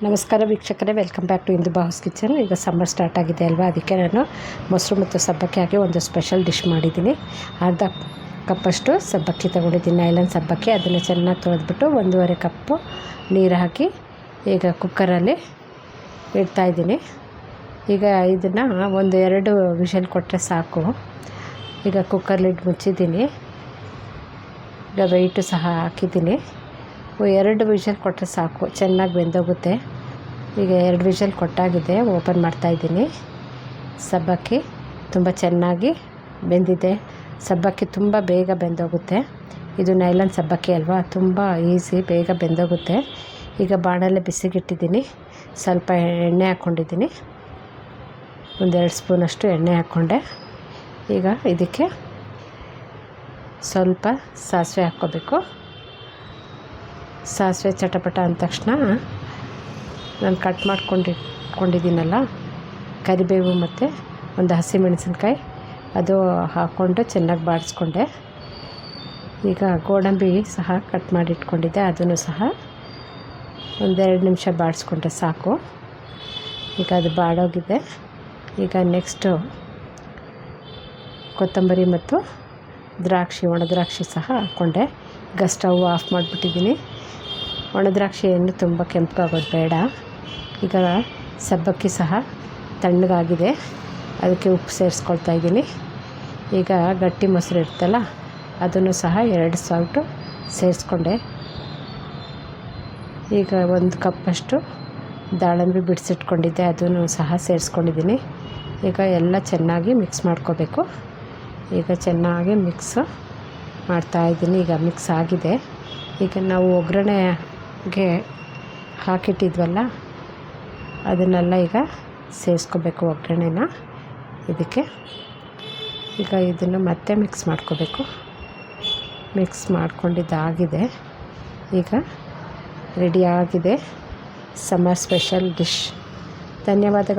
ನಮಸ್ಕಾರ ವೀಕ್ಷಕರೇ, welcome back to ಇಂದು ಬಾಸ್ ಕಿಚನ್. ಈಗ ಸಮ್ಮರ್ ಸ್ಟಾರ್ಟ್ ಆಗಿದೆ ಅಲ್ವಾ, ಅದಕ್ಕೆ ನಾನು ಮೊಸರು ಮತ್ತು ಸಬ್ಬಕ್ಕಿ ಹಾಕಿ ಒಂದು ಸ್ಪೆಷಲ್ ಡಿಶ್ ಮಾಡಿದ್ದೀನಿ. ಅರ್ಧ ಕಪ್ಪಷ್ಟು ಸಬ್ಬಕ್ಕಿ ತೊಗೊಂಡಿದ್ದೀನಿ, ನೈಲಾನ್ ಸಬ್ಬಕ್ಕಿ. ಅದನ್ನು ಚೆನ್ನಾಗಿ ತೊಳೆದ್ಬಿಟ್ಟು 1.5 ಕಪ್ಪು ನೀರು ಹಾಕಿ ಈಗ ಕುಕ್ಕರಲ್ಲಿ ಇಡ್ತಾಯಿದ್ದೀನಿ. ಈಗ ಇದನ್ನು 1-2 ವಿಷಲ್ ಕೊಟ್ಟರೆ ಸಾಕು. ಈಗ ಕುಕ್ಕರ್ ಲಿಡ್ ಮುಚ್ಚಿದ್ದೀನಿ. ಈಗ ವೆಯ್ಟು ಸಹ ಹಾಕಿದ್ದೀನಿ. 2 ವಿಷಲ್ ಕೊಟ್ಟರೆ ಸಾಕು, ಚೆನ್ನಾಗಿ ಬೆಂದೋಗುತ್ತೆ. ಈಗ 2 ವಿಷಲ್ ಕೊಟ್ಟಾಗಿದೆ. ಓಪನ್ ಮಾಡ್ತಾಯಿದ್ದೀನಿ. ಸಬ್ಬಕ್ಕಿ ತುಂಬ ಚೆನ್ನಾಗಿ ಬೆಂದಿದೆ. ಸಬ್ಬಕ್ಕಿ ತುಂಬ ಬೇಗ ಬೆಂದೋಗುತ್ತೆ. ಇದು ನೈಲಾನ್ ಸಬ್ಬಕ್ಕಿ ಅಲ್ವಾ, ತುಂಬ ಈಸಿ, ಬೇಗ ಬೆಂದೋಗುತ್ತೆ. ಈಗ ಬಾಣಲೆ ಬಿಸಿಗಿಟ್ಟಿದ್ದೀನಿ. ಸ್ವಲ್ಪ ಎಣ್ಣೆ ಹಾಕ್ಕೊಂಡಿದ್ದೀನಿ. 1-2 ಸ್ಪೂನಷ್ಟು ಎಣ್ಣೆ ಹಾಕ್ಕೊಂಡೆ. ಈಗ ಇದಕ್ಕೆ ಸ್ವಲ್ಪ ಸಾಸಿವೆ ಹಾಕ್ಕೋಬೇಕು. ಸಾಸಿವೆ ಚಟಪಟ ಅಂದ ತಕ್ಷಣ ನಾನು ಕಟ್ ಮಾಡ್ಕೊಂಡಿದ್ದೀನಲ್ಲ ಕರಿಬೇವು ಮತ್ತು ಒಂದು ಹಸಿಮೆಣಸಿನ್ಕಾಯಿ, ಅದು ಹಾಕ್ಕೊಂಡು ಚೆನ್ನಾಗಿ ಬಾಡಿಸ್ಕೊಂಡೆ. ಈಗ ಗೋಡಂಬಿ ಸಹ ಕಟ್ ಮಾಡಿ ಇಟ್ಕೊಂಡಿದ್ದೆ, ಅದನ್ನು ಸಹ 1-2 ನಿಮಿಷ ಬಾಡಿಸ್ಕೊಂಡ್ರೆ ಸಾಕು. ಈಗ ಅದು ಬಾಡೋಗಿದೆ. ಈಗ ನೆಕ್ಸ್ಟು ಕೊತ್ತಂಬರಿ ಮತ್ತು ಒಣ ದ್ರಾಕ್ಷಿ ಸಹ ಹಾಕ್ಕೊಂಡೆ. ಈಗ ಸ್ಟವ್ ಆಫ್ ಮಾಡಿಬಿಟ್ಟಿದ್ದೀನಿ. ಒಣ ದ್ರಾಕ್ಷಿ ಏನು ತುಂಬ ಕೆಂಪಗಾಗೋದು ಬೇಡ. ಈಗ ಸಬ್ಬಕ್ಕಿ ಸಹ ತಣ್ಣಗಾಗಿದೆ, ಅದಕ್ಕೆ ಉಪ್ಪು ಸೇರಿಸ್ಕೊಳ್ತಾ ಇದ್ದೀನಿ. ಈಗ ಗಟ್ಟಿ ಮೊಸರು ಇರುತ್ತಲ್ಲ, ಅದನ್ನು ಸಹ 2 ಸಾಲ್ಟು ಸೇರಿಸ್ಕೊಂಡೆ. ಈಗ 1 ಕಪ್ಪಷ್ಟು ದಾಳಿಂಬೆ ಬಿಡಿಸಿಟ್ಕೊಂಡಿದ್ದೆ, ಅದನ್ನು ಸಹ ಸೇರಿಸ್ಕೊಂಡಿದ್ದೀನಿ. ಈಗ ಎಲ್ಲ ಚೆನ್ನಾಗಿ ಮಿಕ್ಸ್ ಮಾಡ್ಕೋಬೇಕು. ಈಗ ಚೆನ್ನಾಗಿ ಮಿಕ್ಸ್ ಮಾಡ್ತಾಯಿದ್ದೀನಿ. ಈಗ ಮಿಕ್ಸ್ ಆಗಿದೆ. ಈಗ ನಾವು ಒಗ್ಗರಣೆಗೆ ಹಾಕಿಟ್ಟಿದ್ವಲ್ಲ, ಅದನ್ನೆಲ್ಲ ಈಗ ಸೇರಿಸ್ಕೋಬೇಕು ಒಗ್ಗರಣೆನ ಇದಕ್ಕೆ. ಈಗ ಇದನ್ನು ಮತ್ತೆ ಮಿಕ್ಸ್ ಮಾಡ್ಕೋಬೇಕು. ಮಿಕ್ಸ್ ಮಾಡ್ಕೊಂಡಿದ್ದಾಗಿದೆ. ಈಗ ರೆಡಿಯಾಗಿದೆ ಸಮ್ಮರ್ ಸ್ಪೆಷಲ್ ಡಿಶ್. ಧನ್ಯವಾದಗಳು.